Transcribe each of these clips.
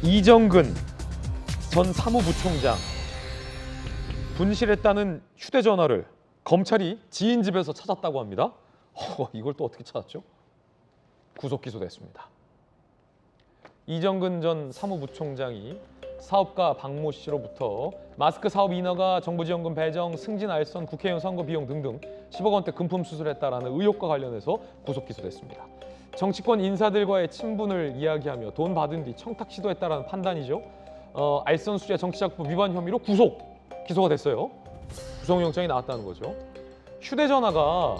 이정근 전 사무부총장 분실했다는 휴대전화를 검찰이 지인 집에서 찾았다고 합니다. 이걸 또 어떻게 찾았죠? 구속 기소됐습니다. 이정근 전 사무부총장이 사업가 박모 씨로부터 마스크 사업 인허가, 정부지원금 배정, 승진 알선, 국회의원 선거 비용 등등 10억 원대 금품 수수했다라는 의혹과 관련해서 구속 기소됐습니다. 정치권 인사들과의 친분을 이야기하며 돈 받은 뒤 청탁 시도했다라는 판단이죠. 알선 수재 정치자금법 위반 혐의로 기소가 됐어요. 구속영장이 나왔다는 거죠. 휴대전화가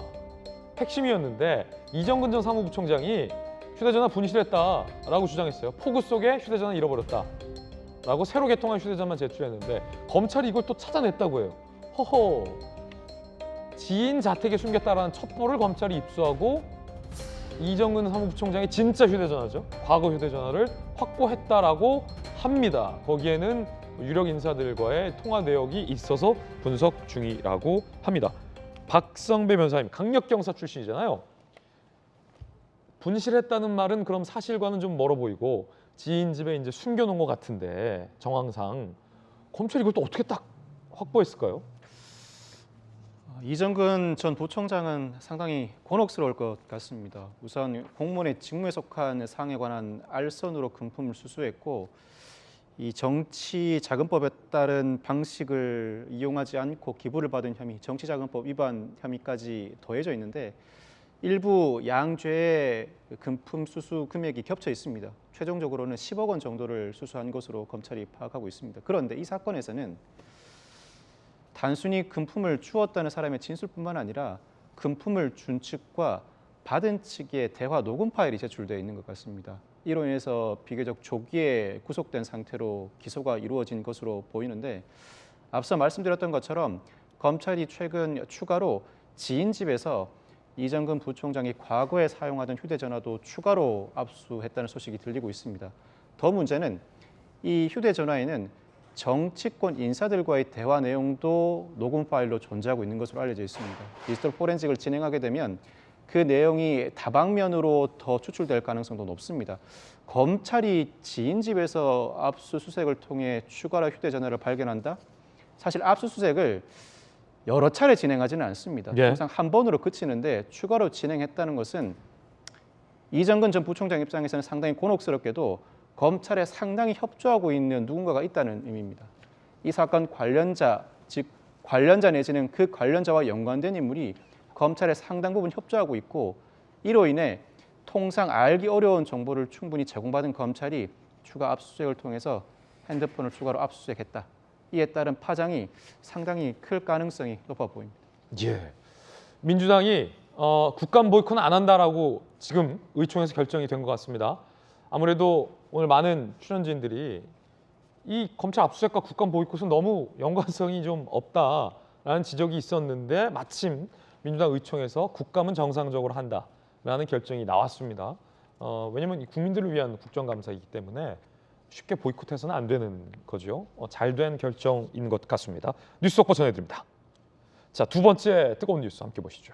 핵심이었는데 이정근 전 사무부총장이 휴대전화 분실했다라고 주장했어요. 폭우 속에 휴대전화 잃어버렸다라고 새로 개통한 휴대전화만 제출했는데 검찰이 이걸 또 찾아냈다고 해요. 허허. 지인 자택에 숨겼다라는 첩보를 검찰이 입수하고 이정근 사무부총장의 진짜 휴대전화죠. 과거 휴대전화를 확보했다라고 합니다. 거기에는 유력 인사들과의 통화 내역이 있어서 분석 중이라고 합니다. 박성배 변호사님, 강력경사 출신이잖아요. 분실했다는 말은 그럼 사실과는 좀 멀어 보이고 지인 집에 이제 숨겨놓은 것 같은데 정황상 검찰이 이걸 또 어떻게 딱 확보했을까요? 이정근 전 부총장은 상당히 곤혹스러울 것 같습니다. 우선 공무원의 직무에 속한 사항에 관한 알선으로 금품을 수수했고 이 정치자금법에 따른 방식을 이용하지 않고 기부를 받은 혐의, 정치자금법 위반 혐의까지 더해져 있는데 일부 양죄의 금품 수수 금액이 겹쳐 있습니다. 최종적으로는 10억 원 정도를 수수한 것으로 검찰이 파악하고 있습니다. 그런데 이 사건에서는 단순히 금품을 주었다는 사람의 진술뿐만 아니라 금품을 준 측과 받은 측의 대화 녹음 파일이 제출되어 있는 것 같습니다. 이로 인해서 비교적 조기에 구속된 상태로 기소가 이루어진 것으로 보이는데 앞서 말씀드렸던 것처럼 검찰이 최근 추가로 지인 집에서 이정근 부총장이 과거에 사용하던 휴대전화도 추가로 압수했다는 소식이 들리고 있습니다. 더 문제는 이 휴대전화에는 정치권 인사들과의 대화 내용도 녹음 파일로 존재하고 있는 것으로 알려져 있습니다. 디지털 포렌식을 진행하게 되면 그 내용이 다방면으로 더 추출될 가능성도 높습니다. 검찰이 지인 집에서 압수수색을 통해 추가로 휴대전화를 발견한다? 사실 압수수색을 여러 차례 진행하지는 않습니다. 예. 항상 한 번으로 그치는데 추가로 진행했다는 것은 이정근 전 부총장 입장에서는 상당히 곤혹스럽게도 검찰에 상당히 협조하고 있는 누군가가 있다는 의미입니다. 이 사건 관련자, 즉 관련자 내지는 그 관련자와 연관된 인물이 검찰에 상당 부분 협조하고 있고 이로 인해 통상 알기 어려운 정보를 충분히 제공받은 검찰이 추가 압수수색을 통해서 핸드폰을 추가로 압수수색했다. 이에 따른 파장이 상당히 클 가능성이 높아 보입니다. 예. 민주당이 국감 보이콧은 안 한다라고 지금 의총에서 결정이 된 것 같습니다. 아무래도 오늘 많은 출연진들이 이 검찰 압수수색과 국감 보이콧은 너무 연관성이 좀 없다라는 지적이 있었는데 마침 민주당 의총에서 국감은 정상적으로 한다라는 결정이 나왔습니다. 왜냐하면 국민들을 위한 국정감사이기 때문에 쉽게 보이콧해서는 안 되는 거죠. 잘된 결정인 것 같습니다. 뉴스 속보 전해드립니다. 자, 두 번째 뜨거운 뉴스 함께 보시죠.